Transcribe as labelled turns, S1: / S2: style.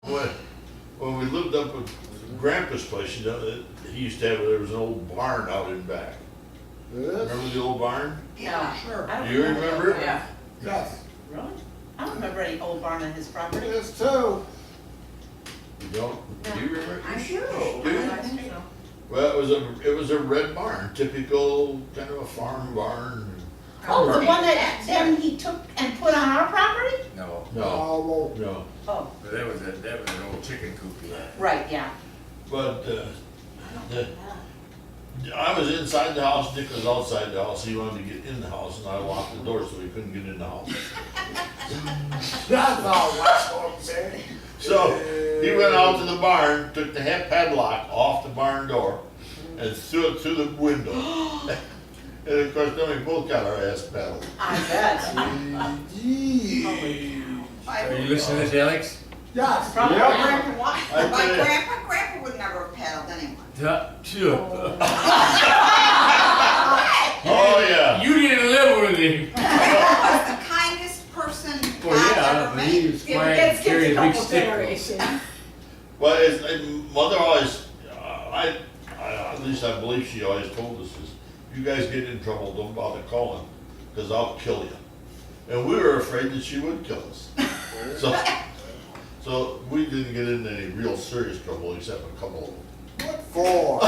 S1: When we lived up at Grandpa's place, you know, he used to have, there was an old barn out in back.
S2: Yes.
S1: Remember the old barn?
S3: Yeah,
S2: Sure.
S3: I don't
S1: Do you remember it?
S3: Yeah.
S2: Yes.
S3: Really? I don't remember any old barn on his property.
S2: Yes, too.
S1: You don't? Do you remember?
S4: I do.
S1: Do you?
S3: I think so.
S1: Well, it was a red barn, typical kind of a farm barn.
S3: Oh, the one that then he took and put on our property?
S5: No,
S1: No,
S2: Oh,
S1: no.
S3: Oh,
S5: that was an old chicken coop he had.
S3: right, yeah.
S1: But I was inside the house, Dick was outside the house. He wanted to get in the house, and I locked the door so he couldn't get in the house.
S2: that's all right, okay.
S1: So he went out to the barn, took the head padlock off the barn door, and threw it through the window. And of course, then we both got our ass paddled.
S3: I bet.
S2: Gee.
S5: Are you listening to this, Alex?
S2: Yes.
S3: Probably.
S2: Yep.
S3: Why?
S1: I
S4: My
S1: tell you,
S4: grandpa would never have paddled anyone.
S5: Sure.
S1: oh yeah.
S5: You didn't live with him.
S4: He was the kindest person
S5: Well,
S4: God
S5: yeah,
S4: ever
S5: but he
S4: met.
S5: was quiet and carried a big stick.
S1: Well, mother always, at least I believe she always told us is, you guys get in trouble, don't bother calling, because I'll kill you. And we were afraid that she would kill us. So we didn't get into any real serious trouble except a couple of them.
S2: What for?